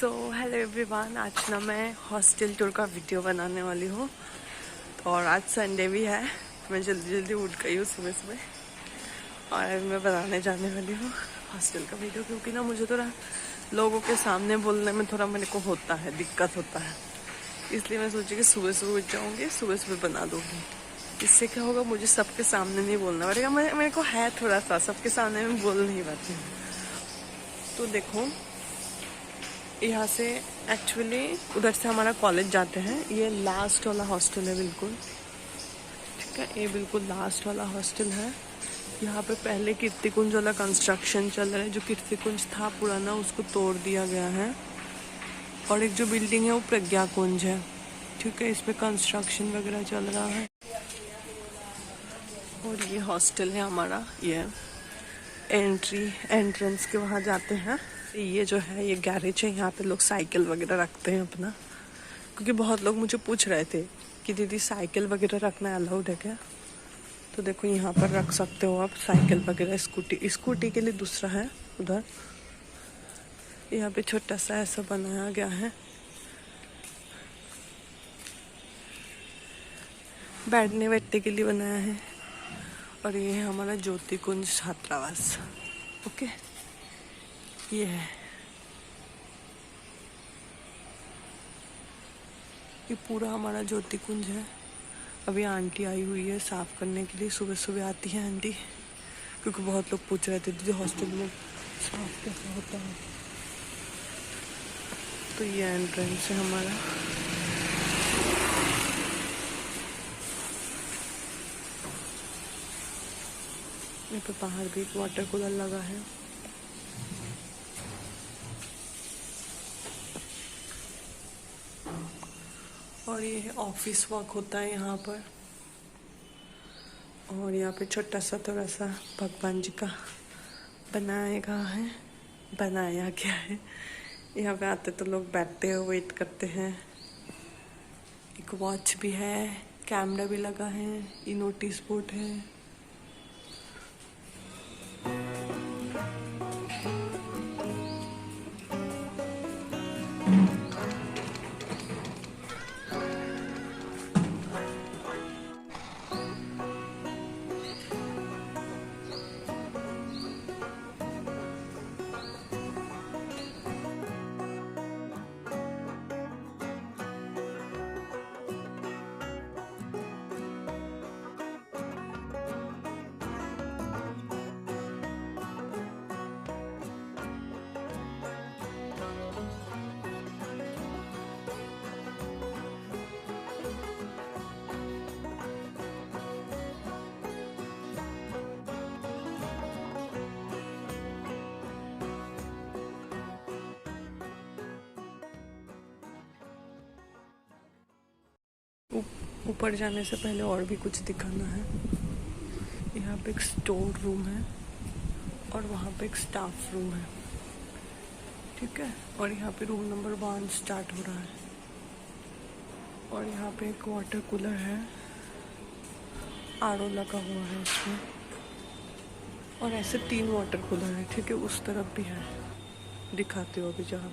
Hello everyone, आज ना मैं हॉस्टल टूर का वीडियो बनाने वाली हूँ। और आज संडे भी है, मैं जल्दी जल्दी उठ गई हूँ सुबह सुबह और अभी मैं बनाने जाने वाली हूँ हॉस्टल का वीडियो, क्योंकि ना मुझे थोड़ा लोगों के सामने बोलने में थोड़ा मेरे को होता है, दिक्कत होता है। इसलिए मैं सोची कि सुबह सुबह उठ जाऊँगी, सुबह सुबह बना दूँगी। इससे क्या होगा, मुझे सबके सामने नहीं बोलना पड़ेगा। मेरे को है थोड़ा सा सबके सामने में बोल नहीं पाती हूँ। तो देखो, यहाँ से एक्चुअली उधर से हमारा कॉलेज जाते हैं। ये लास्ट वाला हॉस्टल है बिल्कुल, ठीक है। ये बिल्कुल लास्ट वाला हॉस्टल है। यहाँ पे पहले कीर्तिकुंज वाला कंस्ट्रक्शन चल रहा है। जो कीर्तिकुंज था पुराना, उसको तोड़ दिया गया है। और एक जो बिल्डिंग है वो प्रज्ञा कुंज है, ठीक है। इस पर कंस्ट्रक्शन वगैरह चल रहा है। और ये हॉस्टल है हमारा। ये एंट्रेंस के वहाँ जाते हैं। ये जो है ये गैरेज है, यहाँ पे लोग साइकिल वगैरह रखते हैं अपना। क्योंकि बहुत लोग मुझे पूछ रहे थे कि दीदी साइकिल वगैरह रखना अलाउड है क्या। तो देखो, यहाँ पर रख सकते हो आप साइकिल वगैरह। स्कूटी के लिए दूसरा है उधर। यहाँ पे छोटा सा ऐसा बनाया गया है, बैठने बैठने के लिए बनाया है। और ये है हमारा ज्योति कुंज छात्रावास, ओके। ये है, ये पूरा हमारा ज्योति कुंज है। अभी आंटी आई हुई है साफ करने के लिए। सुबह सुबह आती है आंटी, क्योंकि बहुत लोग पूछ रहे थे दीदी हॉस्टल में साफ कैसा होता है। तो ये एंट्रेंस है हमारा। यहाँ पे बाहर भी एक वाटर कूलर लगा है। और ये ऑफिस वर्क होता है यहाँ पर। और यहाँ पे छोटा सा थोड़ा सा भगवान जी का बनाया गया है। यहाँ पे आते तो लोग बैठते हैं, वेट करते हैं। एक वॉच भी है, कैमरा भी लगा है, ये नोटिस बोर्ड है। ऊपर जाने से पहले और भी कुछ दिखाना है। यहाँ पे एक स्टोर रूम है और वहाँ पे एक स्टाफ रूम है, ठीक है। और यहाँ पे रूम नंबर 1 स्टार्ट हो रहा है। और यहाँ पे एक वाटर कूलर है, आरओ लगा हुआ है इसमें। और ऐसे 3 वाटर कूलर है, ठीक है। उस तरफ भी है, दिखाते हो अभी जहाँ।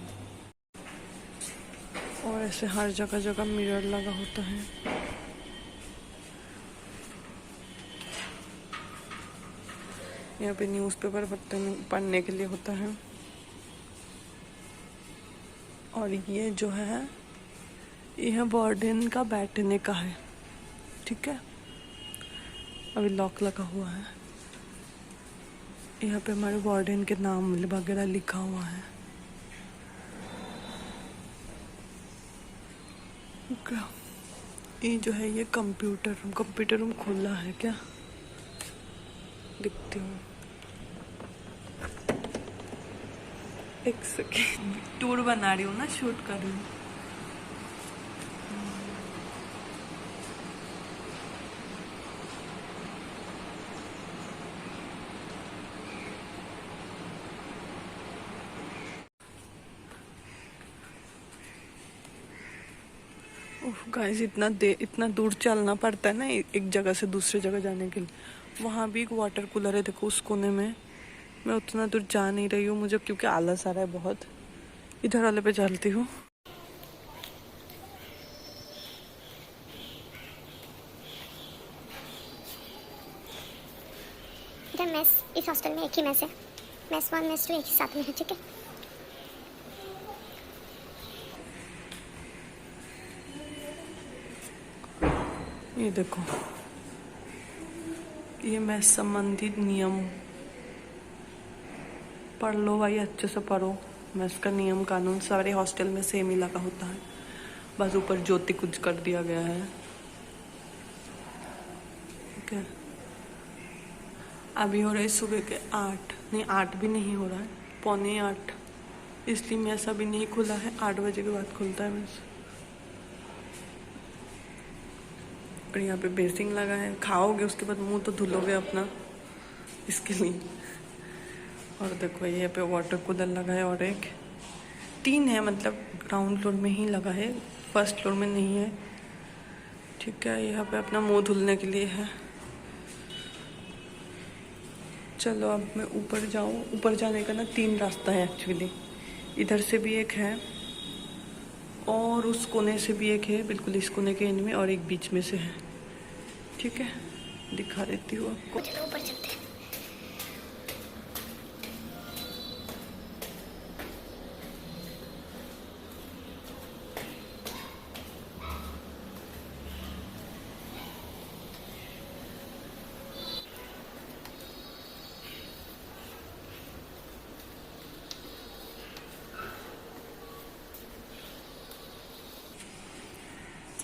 और ऐसे हर जगह जगह मिरर लगा होता है। यहाँ पे न्यूज़पेपर पढ़ने के लिए होता है। और ये जो है, यह वार्डन का बैठने का है, ठीक है। अभी लॉक लगा हुआ है। यहाँ पे हमारे वार्डन के नाम वगैरह लिखा हुआ है, ये जो है ये कंप्यूटर रूम खुला है क्या, दिखती हूँ। एक सेकेंड, टूर बना रही हूँ ना, शूट कर रही हूँ। गाइस, इतना दूर चलना पड़ता है ना एक जगह से दूसरी जगह जाने के लिए। वहाँ भी एक वाटर कूलर है, देखो उस कोने में। मैं उतना दूर जा नहीं रही हूँ मुझे, क्योंकि आलस आ रहा है बहुत। इधर वाले पे चलती हूँ। इधर मेस, इस हॉस्टल में एक ही मेस है, मेस 1 मेस 2 एक ही साथ में है, ठीक है। ये देखो, ये मेस संबंधित नियम पढ़ लो भाई, अच्छे से पढ़ो। मेस का नियम कानून सारे हॉस्टल में सेम ही लगा होता है, बस ऊपर ज्योति कुछ कर दिया गया है, ठीक है। अभी हो रहा है सुबह के 8, नहीं 8 भी नहीं हो रहा है, 7:45, इसलिए मेस अभी नहीं खुला है। 8 बजे के बाद खुलता है मेस। और यहाँ पे बेसिंग लगा है, खाओगे उसके बाद मुंह तो धुलोगे अपना, इसके लिए। और देखो ये पे वाटर कूलर लगा है, और एक 3 है, मतलब ग्राउंड फ्लोर में ही लगा है, फर्स्ट फ्लोर में नहीं है, ठीक है। यहाँ पे अपना मुंह धुलने के लिए है। चलो अब मैं ऊपर जाऊँ। ऊपर जाने का ना 3 रास्ता है एक्चुअली, इधर से भी एक है और उस कोने से भी एक है, बिल्कुल इस कोने के एंड में, और एक बीच में से है, ठीक है। दिखा देती हूँ आपको। चलो ऊपर चलते हैं।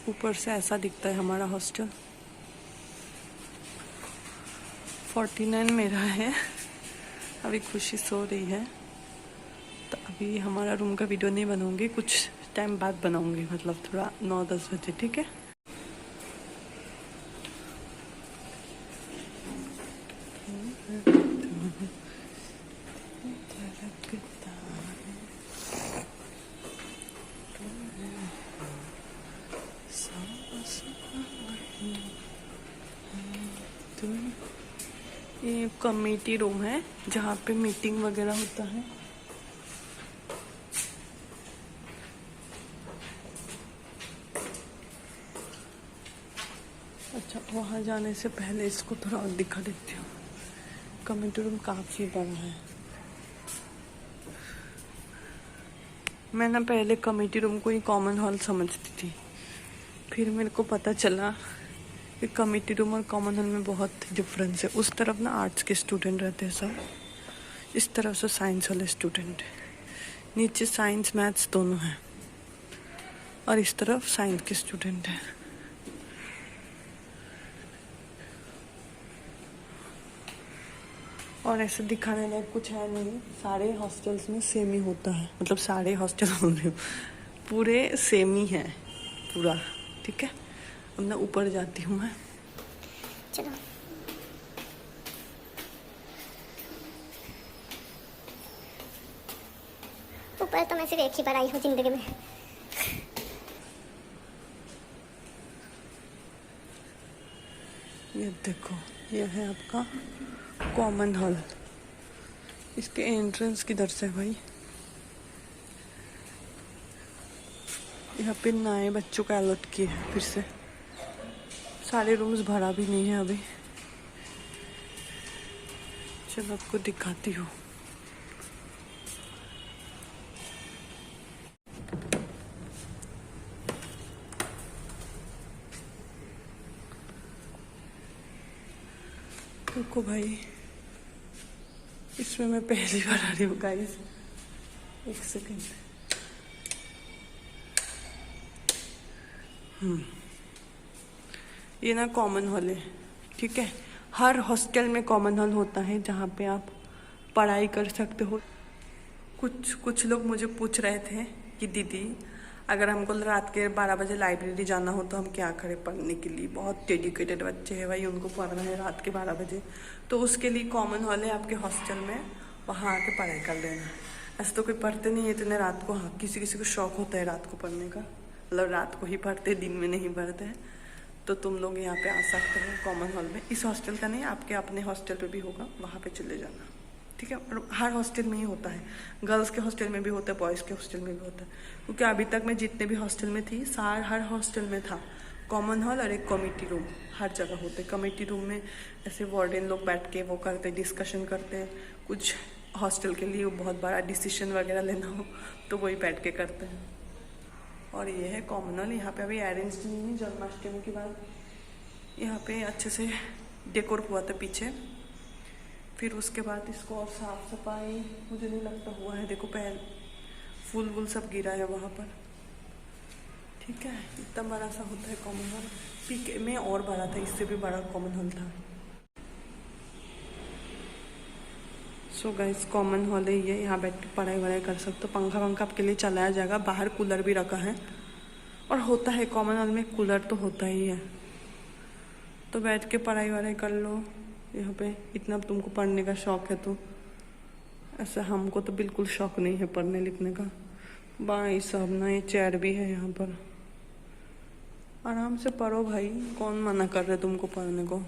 ऊपर से ऐसा दिखता है हमारा हॉस्टल। 49 मेरा है। अभी खुशी सो रही है, तो अभी हमारा रूम का वीडियो नहीं बनाऊंगी, कुछ टाइम बाद बनाऊंगी, मतलब थोड़ा 9-10 बजे, ठीक है। ये कमेटी रूम है जहाँ पे मीटिंग वगैरह होता है। अच्छा, वहाँ जाने से पहले इसको थोड़ा और दिखा देती हूँ। कमेटी रूम काफ़ी बड़ा है। मैं ना पहले कमेटी रूम को ही कॉमन हॉल समझती थी, फिर मेरे को पता चला कि कमेटी रूम और कॉमन हॉल में बहुत डिफरेंस है। उस तरफ ना आर्ट्स के स्टूडेंट रहते हैं सब, इस तरफ से साइंस वाले स्टूडेंट, नीचे साइंस मैथ्स दोनों हैं, और इस तरफ साइंस के स्टूडेंट हैं। और ऐसे दिखाने लायक कुछ है नहीं, सारे हॉस्टल्स में सेम ही होता है, मतलब सारे हॉस्टल पूरे सेम ही है पूरा, ठीक है। अब ना ऊपर जाती हूँ मैं। चलो ऊपर तो मैं सिर्फ एक ही बार आई हूँ जिंदगी में। ये देखो, ये है आपका कॉमन हॉल। इसके एंट्रेंस किधर से भाई? यहाँ पे नए बच्चों का अलॉट किए हैं फिर से। सारे रूम्स भरा भी नहीं है अभी। चलो आपको दिखाती हूँ। देखो भाई, इसमें मैं पहली बार आ रही हूँ गाइस। एक सेकेंड। ये ना कॉमन हॉल है, ठीक है। हर हॉस्टल में कॉमन हॉल होता है जहाँ पे आप पढ़ाई कर सकते हो। कुछ लोग मुझे पूछ रहे थे कि दीदी अगर हमको रात के 12 बजे लाइब्रेरी जाना हो तो हम क्या करें पढ़ने के लिए। बहुत डेडिकेटेड बच्चे हैं भाई, उनको पढ़ना है रात के 12 बजे, तो उसके लिए कॉमन हॉल है आपके हॉस्टल में, वहाँ आके पढ़ाई कर लेना। ऐसे तो कोई पढ़ते नहीं है इतने रात को। हाँ, किसी किसी को शौक होता है रात को पढ़ने का, मतलब रात को ही पढ़ते, दिन में नहीं पढ़ते हैं, तो तुम लोग यहाँ पे आ सकते हो कॉमन हॉल में। इस हॉस्टल का नहीं, आपके अपने हॉस्टल पे भी होगा, वहाँ पे चले जाना, ठीक है। और हर हॉस्टल में ही होता है, गर्ल्स के हॉस्टल में भी होता है, बॉयज़ के हॉस्टल में भी होता है। क्योंकि अभी तक मैं जितने भी हॉस्टल में थी हर हॉस्टल में था कॉमन हॉल और एक कमेटी रूम, हर जगह होते। कमेटी रूम में ऐसे वार्डन लोग बैठ के वो करते, डिस्कशन करते हैं। कुछ हॉस्टल के लिए बहुत बड़ा डिसीजन वगैरह लेना हो तो वही बैठ के करते हैं। और ये है कॉमन हॉल। यहाँ पे अभी अरेंज नहीं है, जन्माष्टमी के बाद यहाँ पे अच्छे से डेकोर हुआ था पीछे। फिर उसके बाद इसको और साफ सफाई मुझे नहीं लगता हुआ है। देखो पहले फूल वूल सब गिरा है वहाँ पर, ठीक है। इतना बड़ा सा होता है कॉमन हॉल। पीके में और बड़ा था, इससे भी बड़ा कॉमन हॉल था। सो गाइस कॉमन हॉल है ये, यहाँ बैठ के पढ़ाई वढ़ाई कर सकते हो। पंखा वंखा आपके लिए चलाया जाएगा, बाहर कूलर भी रखा है। और होता है कॉमन हॉल में कूलर तो होता ही है, तो बैठ के पढ़ाई वढ़ाई कर लो यहाँ पे। इतना तुमको पढ़ने का शौक है तो। ऐसा हमको तो बिल्कुल शौक नहीं है पढ़ने लिखने का। भाई साहब ना, ये चेयर भी है यहाँ पर, आराम से पढ़ो भाई, कौन मना कर रहे तुमको पढ़ने को।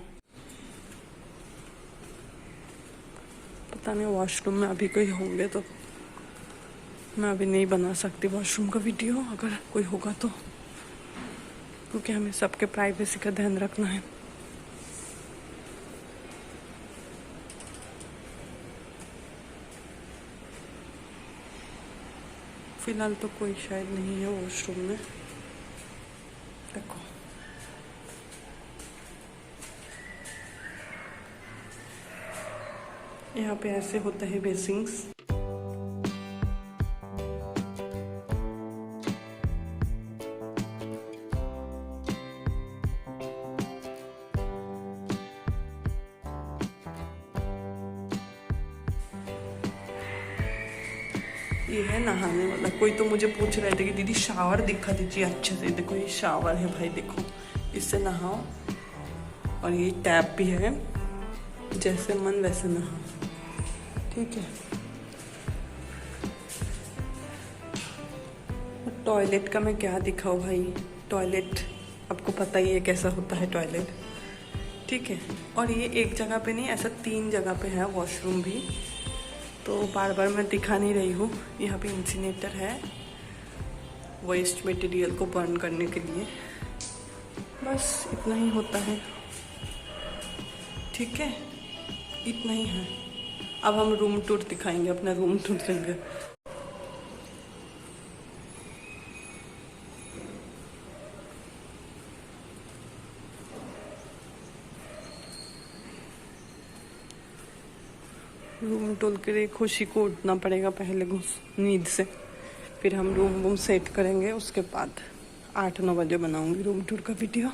पता नहीं वॉशरूम में अभी कोई होंगे तो मैं अभी नहीं बना सकती वॉशरूम का वीडियो, अगर कोई होगा तो, क्योंकि हमें सबके प्राइवेसी का ध्यान रखना है। फिलहाल तो कोई शायद नहीं है वॉशरूम में। देखो यहाँ पे ऐसे होता है बेसिंग्स। ये है नहाने वाला। कोई तो मुझे पूछ रहे थे कि दीदी शावर दिखा दीजिए अच्छे से। देखो ये शावर है भाई, देखो इससे नहाओ। और ये टैप भी है, जैसे मन वैसे नहाओ, ठीक है। टॉयलेट का मैं क्या दिखाऊँ भाई, टॉयलेट आपको पता ही है कैसा होता है टॉयलेट, ठीक है। और ये एक जगह पे नहीं, ऐसा 3 जगह पे है वॉशरूम भी, तो बार बार मैं दिखा नहीं रही हूँ। यहाँ पे इंसिनेटर है वेस्ट मटेरियल को बर्न करने के लिए। बस इतना ही होता है, ठीक है, इतना ही है। अब हम रूम टूर दिखाएंगे, अपना रूम टूर देंगे। रूम टूर के लिए खुशी को उठना पड़ेगा पहले नींद से, फिर हम रूम वूम सेट करेंगे। उसके बाद 8-9 बजे बनाऊंगी रूम टूर का वीडियो।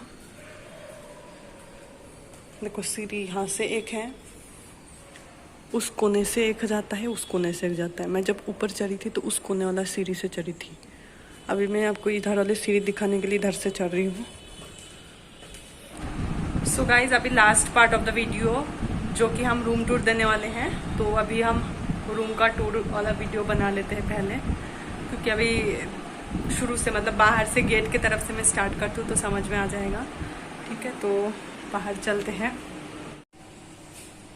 देखो सीढ़ी यहाँ से एक है, उस कोने से एक जाता है, उस कोने से एक जाता है। मैं जब ऊपर चढ़ी थी तो उस कोने वाला सीढ़ी से चढ़ी थी। अभी मैं आपको इधर वाले सीढ़ी दिखाने के लिए इधर से चढ़ रही हूँ। सो गाइज अभी last part of the video, जो कि हम रूम टूर देने वाले हैं। तो अभी हम रूम का टूर वाला वीडियो बना लेते हैं पहले, क्योंकि अभी शुरू से मतलब बाहर से गेट की तरफ से मैं स्टार्ट करती हूँ तो समझ में आ जाएगा, ठीक है। तो बाहर चलते हैं।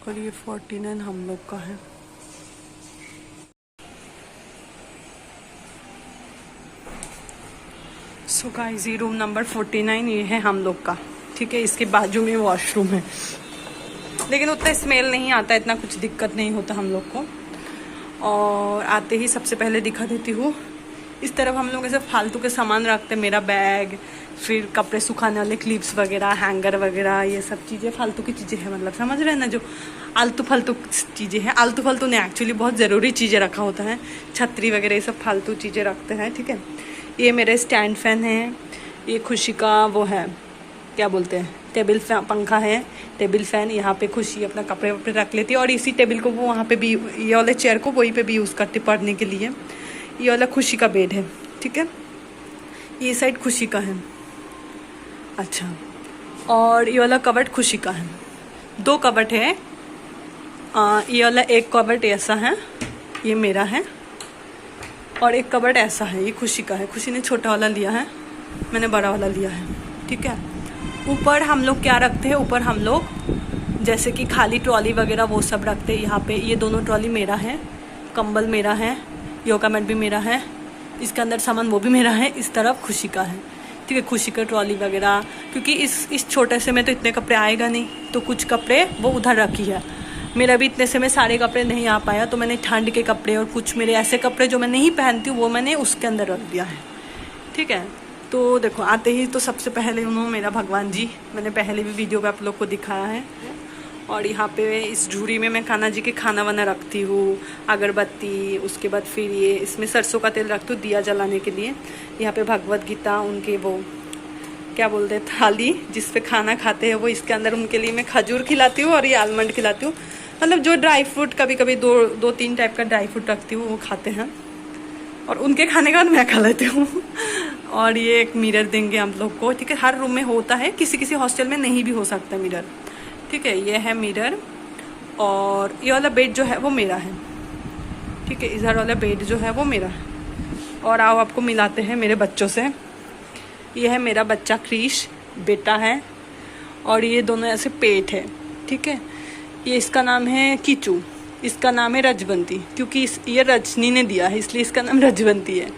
और ये 49 हम लोग का है। सो गाइस ये रूम नंबर 49 ये है हम लोग का, ठीक है। इसके बाजू में वॉशरूम है, लेकिन उतना स्मेल नहीं आता, इतना कुछ दिक्कत नहीं होता हम लोग को। और आते ही सबसे पहले दिखा देती हूँ, इस तरफ हम लोग ऐसे फालतू के सामान रखते हैं। मेरा बैग, फिर कपड़े सुखाने वाले क्लिप्स वगैरह, हैंगर वगैरह, ये सब चीज़ें फालतू की चीज़ें हैं, मतलब समझ रहे हैं ना, जो आलतू फालतू चीज़ें हैं। आलतू फालतू नहीं, एक्चुअली बहुत ज़रूरी चीज़ें रखा होता है, छतरी वगैरह ये सब फालतू चीज़ें रखते हैं, ठीक है। ये मेरे स्टैंड फैन है, ये खुशी का वो है, क्या बोलते हैं, टेबल फैन, पंखा है, टेबल फैन। यहाँ पे खुशी अपना कपड़े वपड़े रख लेती है। और इसी टेबल को वो वहाँ पे भी, ये वाले चेयर को वहीं पे भी यूज़ करती पढ़ने के लिए। ये वाला खुशी का बेड है, ठीक है। ये साइड खुशी का है, अच्छा। और ये वाला कबर्ड खुशी का है। 2 कबर्ड है। ये वाला एक कबर्ड ऐसा है, ये मेरा है। और एक कबर्ड ऐसा है, ये खुशी का है। खुशी ने छोटा वाला लिया है, मैंने बड़ा वाला लिया है, ठीक है। ऊपर हम लोग क्या रखते हैं, ऊपर हम लोग जैसे कि खाली ट्रॉली वगैरह वो सब रखते हैं यहाँ पे। ये दोनों ट्रॉली मेरा है, कंबल मेरा है, योगा मैट भी मेरा है, इसके अंदर सामान वो भी मेरा है। इस तरफ खुशी का है, ठीक है, खुशी का ट्रॉली वगैरह, क्योंकि इस छोटे से में तो इतने कपड़े आएगा नहीं, तो कुछ कपड़े वो उधर रखी है। मेरा भी इतने से में सारे कपड़े नहीं आ पाया, तो मैंने ठंड के कपड़े और कुछ मेरे ऐसे कपड़े जो मैं नहीं पहनती हूँ वो मैंने उसके अंदर रख दिया है, ठीक है। तो देखो आते ही तो सबसे पहले उन्होंने मेरा भगवान जी, मैंने पहले भी वीडियो पे आप लोग को दिखाया है। और यहाँ पे इस झूरी में मैं कान्हा जी के खाना वाना रखती हूँ, अगरबत्ती, उसके बाद फिर ये इसमें सरसों का तेल रखती हूँ दिया जलाने के लिए। यहाँ पे भगवत गीता, उनके वो क्या बोलते हैं थाली जिस पे खाना खाते हैं वो, इसके अंदर उनके लिए मैं खजूर खिलाती हूँ और ये आलमंड खिलाती हूँ। मतलब जो ड्राई फ्रूट, कभी कभी दो तीन टाइप का ड्राई फ्रूट रखती हूँ, वो खाते हैं और उनके खाने के बाद मैं खा लेती हूँ। और ये एक मिरर देंगे हम लोग को, ठीक है। हर रूम में होता है, किसी किसी हॉस्टल में नहीं भी हो सकता मिरर, ठीक है। ये है मिरर। और ये वाला बेड जो है वो मेरा है, ठीक है। इधर वाला बेड जो है वो मेरा है। और आओ आपको मिलाते हैं मेरे बच्चों से। ये है मेरा बच्चा क्रिश, बेटा है। और ये दोनों ऐसे पेट है, ठीक है। ये इसका नाम है कीचू, इसका नाम है रजवंती, क्योंकि ये रजनी ने दिया है इसलिए इसका नाम रजवंती है।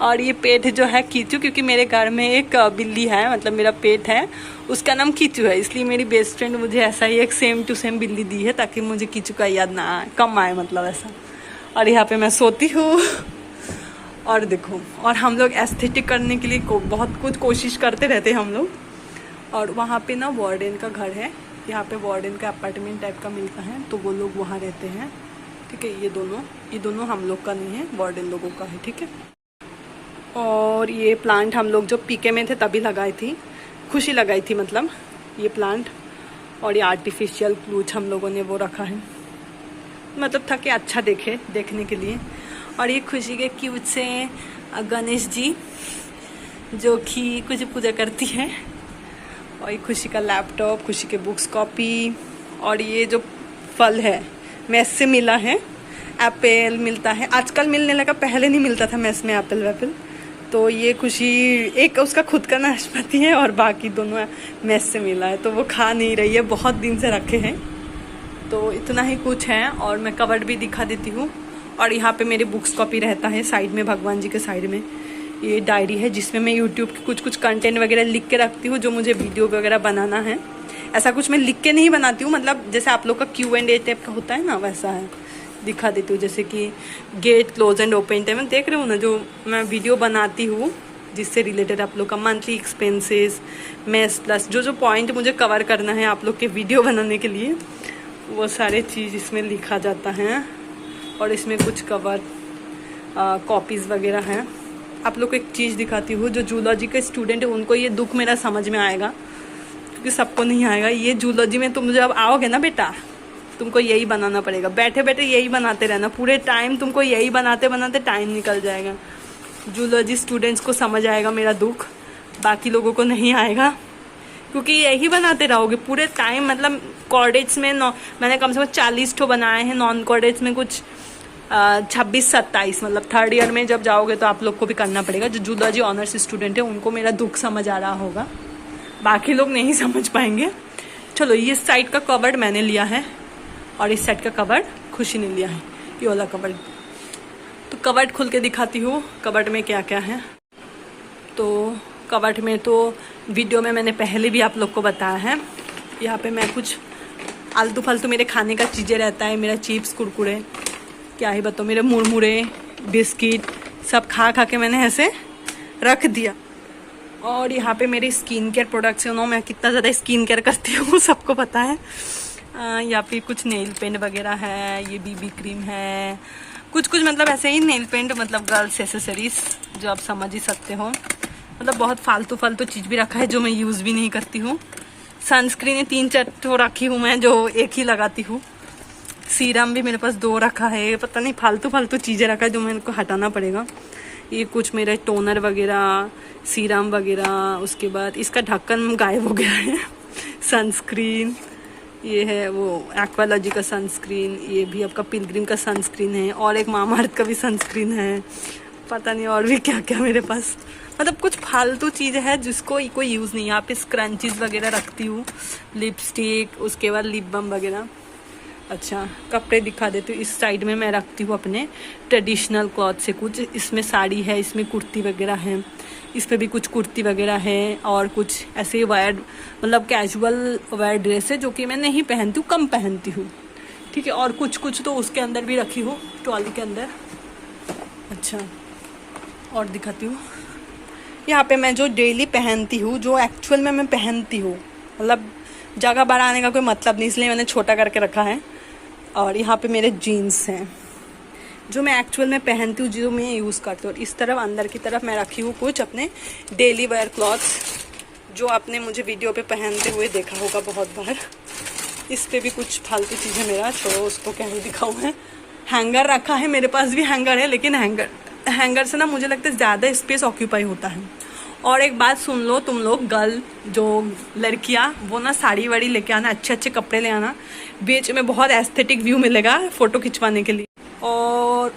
और ये पेट जो है कीचू, क्योंकि मेरे घर में एक बिल्ली है, मतलब मेरा पेट है, उसका नाम कीचू है, इसलिए मेरी बेस्ट फ्रेंड मुझे ऐसा ही एक सेम टू सेम बिल्ली दी है, ताकि मुझे कीचू का याद ना आए, कम आए, मतलब ऐसा। और यहाँ पे मैं सोती हूँ। और देखो, और हम लोग एस्थेटिक करने के लिए बहुत कुछ कोशिश करते रहते हैं हम लोग। और वहाँ पे ना वार्डन का घर है, यहाँ पे वार्डन का अपार्टमेंट टाइप का मिलता है, तो वो लोग वहाँ रहते हैं, ठीक है। ये दोनों हम लोग का नहीं है, वार्डन लोगों का है, ठीक है। और ये प्लांट हम लोग जब पीके में थे तभी लगाई थी, खुशी लगाई थी मतलब ये प्लांट। और ये आर्टिफिशियल क्लूच हम लोगों ने वो रखा है, मतलब था कि अच्छा देखने के लिए। और ये खुशी के क्यूट से गणेश जी जो कि कुछ पूजा करती है। और ये खुशी का लैपटॉप, खुशी के बुक्स, कॉपी। और ये जो फल है मेस से मिला है, एप्पल मिलता है आजकल, मिलने लगा, पहले नहीं मिलता था मेस में एप्पल वैपल। तो ये खुशी, एक उसका खुद का नाशपाती है और बाकी दोनों मेस से मिला है, तो वो खा नहीं रही है, बहुत दिन से रखे हैं। तो इतना ही कुछ है। और मैं कवर्ड भी दिखा देती हूँ। और यहाँ पे मेरे बुक्स कॉपी रहता है साइड में, भगवान जी के साइड में ये डायरी है जिसमें मैं यूट्यूब की कुछ कंटेंट वगैरह लिख के रखती हूँ, जो मुझे वीडियो वगैरह बनाना है। ऐसा कुछ मैं लिख के नहीं बनाती हूँ, मतलब जैसे आप लोग का Q&A टाइप का होता है ना, वैसा है, दिखा देती हूँ। जैसे कि gate close and open time में देख रहे हो ना, जो मैं वीडियो बनाती हूँ जिससे रिलेटेड आप लोग का मंथली एक्सपेंसेस, मेस प्लस जो पॉइंट मुझे कवर करना है आप लोग के वीडियो बनाने के लिए, वो सारे चीज़ इसमें लिखा जाता है। और इसमें कुछ कवर कॉपीज़ वगैरह हैं। आप लोग को एक चीज़ दिखाती हूँ, जो जूलॉजी के स्टूडेंट है उनको ये दुख मेरा समझ में आएगा, क्योंकि सबको नहीं आएगा। ये जूलॉजी में तुम जब आओगे ना बेटा, तुमको यही बनाना पड़ेगा, बैठे बैठे यही बनाते रहना, पूरे टाइम तुमको यही बनाते बनाते टाइम निकल जाएगा। जूलॉजी स्टूडेंट्स को समझ आएगा मेरा दुख, बाकी लोगों को नहीं आएगा, क्योंकि यही बनाते रहोगे पूरे टाइम। मतलब कॉर्डेट्स में मैंने कम से कम 40 ठो बनाए हैं, नॉन कॉर्डेट्स में कुछ 26-27, मतलब थर्ड ईयर में जब जाओगे तो आप लोग को भी करना पड़ेगा। जो जूलॉजी ऑनर्स स्टूडेंट है उनको मेरा दुख समझ आ रहा होगा, बाकी लोग नहीं समझ पाएंगे। चलो, ये साइड का कवर्ड मैंने लिया है और इस साइड का कवर्ड खुशी ने लिया है, ये वाला कवर्ड। तो कवर्ड खोल के दिखाती हूँ कवर्ड में क्या क्या है। तो कवर्ड में तो वीडियो में मैंने पहले भी आप लोग को बताया है। यहाँ पे मैं कुछ आलतू फालतू मेरे खाने का चीज़ें रहता है, मेरा चिप्स, कुरकुरे, क्या ही बताओ, मेरे मुरमुरे, बिस्किट सब खा के मैंने ऐसे रख दिया। और यहाँ पे मेरे स्किन केयर प्रोडक्ट्स हैं, मैं कितना ज़्यादा स्किन केयर करती हूँ सबको पता है। यहाँ पे कुछ नेल पेंट वगैरह है, ये BB क्रीम है, कुछ मतलब ऐसे ही नेल पेंट, मतलब गर्ल्स एसेसरीज जो आप समझ ही सकते हो। मतलब बहुत फालतू चीज़ भी रखा है जो मैं यूज़ भी नहीं करती हूँ। सनस्क्रीन 3-4 तो रखी हूँ मैं, जो एक ही लगाती हूँ। सीरम भी मेरे पास 2 रखा है, पता नहीं फालतू चीज़ें रखा है जो मेरे को हटाना पड़ेगा। ये कुछ मेरा टोनर वगैरह, सीरम वगैरह, उसके बाद इसका ढक्कन गायब हो गया है। सनस्क्रीन ये है वो एक्वालॉजी का सनस्क्रीन, ये भी आपका पिलग्रिम का सनस्क्रीन है, और एक मामाअर्थ का भी सनस्क्रीन है। पता नहीं और भी क्या क्या मेरे पास, मतलब कुछ फालतू चीज़ है जिसको कोई यूज़ नहीं है। यहाँ पे स्क्रंचीज वगैरह रखती हूँ, लिपस्टिक, उसके बाद लिप बाम वगैरह। अच्छा कपड़े दिखा देती हूँ। इस साइड में मैं रखती हूँ अपने ट्रेडिशनल क्लॉथ से कुछ, इसमें साड़ी है, इसमें कुर्ती वगैरह है, इस पर भी कुछ कुर्ती वगैरह है, और कुछ ऐसे वायर मतलब कैजुअल वायर ड्रेस है जो कि मैं नहीं पहनती हूँ, कम पहनती हूँ, ठीक है। और कुछ कुछ तो उसके अंदर भी रखी हूँ, ट्रॉली के अंदर। अच्छा और दिखाती हूँ, यहाँ पे मैं जो डेली पहनती हूँ, जो एक्चुअल में मैं पहनती हूँ, मतलब जगह बढ़ाने का कोई मतलब नहीं, इसलिए मैंने छोटा करके रखा है। और यहाँ पे मेरे जीन्स हैं जो मैं एक्चुअल में पहनती हूँ, जो मैं यूज़ करती हूँ। और इस तरफ अंदर की तरफ मैं रखी हूँ कुछ अपने डेली वेयर क्लॉथ्स, जो आपने मुझे वीडियो पे पहनते हुए देखा होगा बहुत बार। इस पे भी कुछ फालतू चीज़ें, मेरा छोड़ो उसको, क्या ही दिखाऊँ मैं। हैंगर रखा है, मेरे पास भी हैंगर है, लेकिन हैंगर से ना मुझे लगता है ज़्यादा स्पेस ऑक्यूपाई होता है। और एक बात सुन लो तुम लोग, गर्ल जो लड़कियां, वो ना साड़ी वाड़ी लेके आना, अच्छे अच्छे कपड़े ले आना, बीच में बहुत एस्थेटिक व्यू मिलेगा फोटो खिंचवाने के लिए। और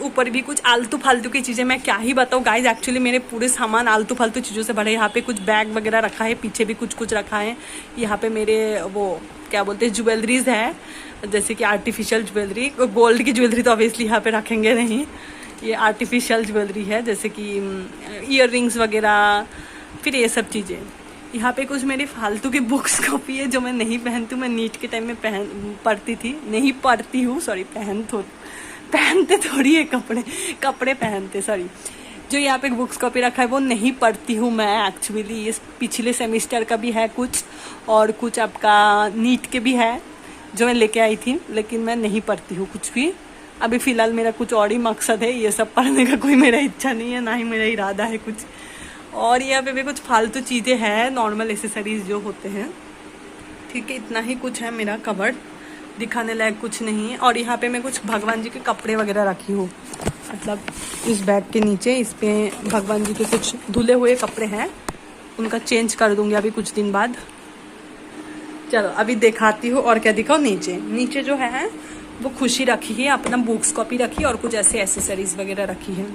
ऊपर भी कुछ आलतू फालतू की चीज़ें, मैं क्या ही बताऊँ गाइज, एक्चुअली मेरे पूरे सामान आलतू फालतू चीज़ों से भरे। यहाँ पे कुछ बैग वगैरह रखा है, पीछे भी कुछ रखा है। यहाँ पे मेरे वो क्या बोलते हैं ज्वेलरीज है, जैसे कि आर्टिफिशियल ज्वेलरी, गोल्ड की ज्वेलरी तो ऑब्वियसली यहाँ पे रखेंगे नहीं, ये आर्टिफिशियल ज्वेलरी है, जैसे कि ईयर रिंग्स वगैरह, फिर ये सब चीज़ें। यहाँ पे कुछ मेरी फालतू की बुक्स कॉपी है जो मैं नहीं पहनती हूँ, मैं नीट के टाइम में पढ़ती थी, नहीं पढ़ती हूँ सॉरी, पहनते थोड़ी है कपड़े पहनते, सॉरी। जो यहाँ पे बुक्स कॉपी रखा है वो नहीं पढ़ती हूँ मैं एक्चुअली। ये पिछले सेमिस्टर का भी है कुछ, और कुछ आपका नीट के भी है जो मैं लेके आई थी, लेकिन मैं नहीं पढ़ती हूँ कुछ भी। अभी फ़िलहाल मेरा कुछ और ही मकसद है, ये सब पढ़ने का कोई मेरा इच्छा नहीं है, ना ही मेरा इरादा है कुछ। और यहाँ पे भी कुछ फालतू चीज़ें हैं, नॉर्मल एसेसरीज जो होते हैं, ठीक है। इतना ही कुछ है मेरा कबर्ड, दिखाने लायक कुछ नहीं है। और यहाँ पे मैं कुछ भगवान जी के कपड़े वगैरह रखी हूँ, मतलब इस बैग के नीचे, इस पे भगवान जी के कुछ धुले हुए कपड़े हैं, उनका चेंज कर दूँगी अभी कुछ दिन बाद। चलो अभी दिखाती हूँ और क्या दिखाओ। नीचे जो है वो खुशी रखी है, अपना बुक्स कॉपी रखी है, और कुछ ऐसे एसेसरीज वगैरह रखी है,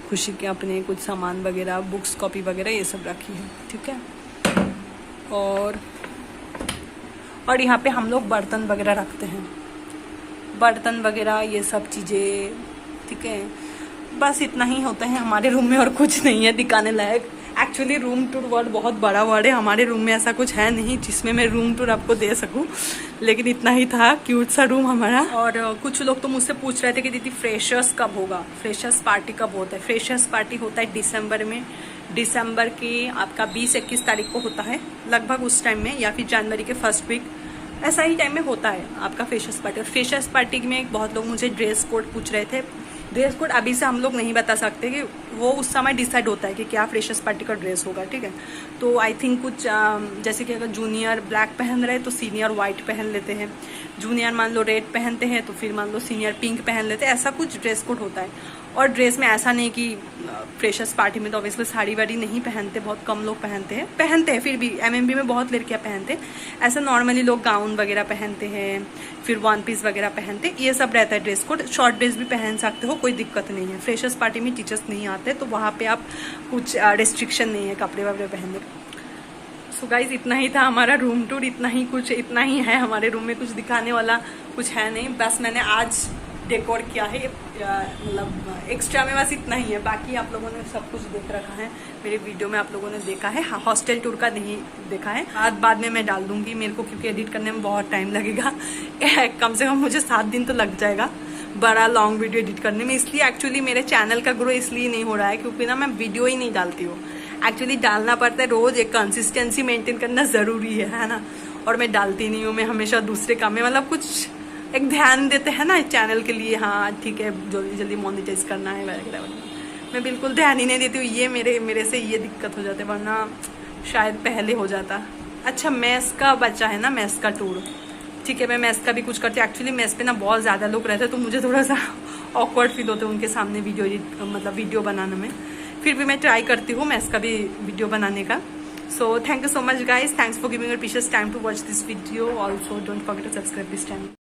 खुशी के अपने कुछ सामान वगैरह, बुक्स कॉपी वगैरह ये सब रखी है, ठीक है। और यहाँ पे हम लोग बर्तन वगैरह रखते हैं, बर्तन वगैरह ये सब चीज़ें, ठीक है। बस इतना ही होता है हमारे रूम में, और कुछ नहीं है दिखाने लायक। एक्चुअली रूम टूर वर्ड बहुत बड़ा वर्ड है, हमारे रूम में ऐसा कुछ है नहीं जिसमें मैं रूम टूर आपको दे सकूं, लेकिन इतना ही था, क्यूट सा रूम हमारा। और कुछ लोग तो मुझसे पूछ रहे थे कि दीदी फ्रेशर्स कब होगा, फ्रेशर्स पार्टी कब होता है। फ्रेशर्स पार्टी होता है दिसंबर में, दिसंबर की आपका 20-21 तारीख को होता है लगभग उस टाइम में, या फिर जनवरी के फर्स्ट वीक, ऐसा ही टाइम में होता है आपका फ्रेशर्स पार्टी। और फ्रेशर्स पार्टी में बहुत लोग मुझे ड्रेस कोड पूछ रहे थे। ड्रेस कोड अभी से हम लोग नहीं बता सकते, कि वो उस समय डिसाइड होता है कि क्या फ्रेशर्स पार्टी का ड्रेस होगा, ठीक है। तो आई थिंक कुछ जैसे कि अगर जूनियर ब्लैक पहन रहे तो सीनियर वाइट पहन लेते हैं, जूनियर मान लो रेड पहनते हैं तो फिर मान लो सीनियर पिंक पहन लेते हैं, ऐसा कुछ ड्रेस कोड होता है। और ड्रेस में ऐसा नहीं कि फ्रेशर्स पार्टी में तो ऑब्वियसली साड़ी वाड़ी नहीं पहनते, बहुत कम लोग पहनते हैं, फिर भी एमएमबी में बहुत लड़कियां पहनते हैं। ऐसा नॉर्मली लोग गाउन वगैरह पहनते हैं, फिर वन पीस वगैरह पहनते, ये सब रहता है ड्रेस कोड। शॉर्ट ड्रेस भी पहन सकते हो, कोई दिक्कत नहीं है। फ्रेशर्स पार्टी में टीचर्स नहीं आते तो वहाँ पे आप कुछ रिस्ट्रिक्शन नहीं है कपड़े वगैरह पहनने का। सो गाइज इतना ही था हमारा रूम टूर, इतना ही है हमारे रूम में, कुछ दिखाने वाला कुछ है नहीं। बस मैंने आज डेकोर किया है, मतलब एक्स्ट्रा में बस इतना ही है, बाकी आप लोगों ने सब कुछ देख रखा है मेरे वीडियो में, आप लोगों ने देखा है। हाँ, हॉस्टल टूर का नहीं देखा है, बाद में मैं डाल दूंगी, मेरे को क्योंकि एडिट करने में बहुत टाइम लगेगा कम से कम मुझे 7 दिन तो लग जाएगा बड़ा लॉन्ग वीडियो एडिट करने में। इसलिए एक्चुअली मेरे चैनल का ग्रो इसलिए नहीं हो रहा है क्योंकि ना मैं वीडियो ही नहीं डालती हूँ। एक्चुअली डालना पड़ता है रोज, एक कंसिस्टेंसी मेंटेन करना ज़रूरी है ना, और मैं डालती नहीं हूँ, मैं हमेशा दूसरे काम में, मतलब कुछ एक ध्यान देते हैं ना चैनल के लिए, हाँ ठीक है जल्दी जल्दी मोनेटाइज करना है वगैरह वगैरह, मैं बिल्कुल ध्यान ही नहीं देती हूँ। ये मेरे से ये दिक्कत हो जाती है, वरना शायद पहले हो जाता। अच्छा मेस का बचा है ना, मेस का टूर, ठीक है मैं मेस का भी कुछ करती हूँ। एक्चुअली मेस पे ना बहुत ज़्यादा लोग रहते हैं तो मुझे थोड़ा सा ऑकवर्ड फील होता है उनके सामने वीडियो बनाने में, फिर भी मैं ट्राई करती हूँ मेस का भी वीडियो बनाने का। So thank you so much guys, thanks for giving your precious time to watch this video. Also don't forget to subscribe this channel.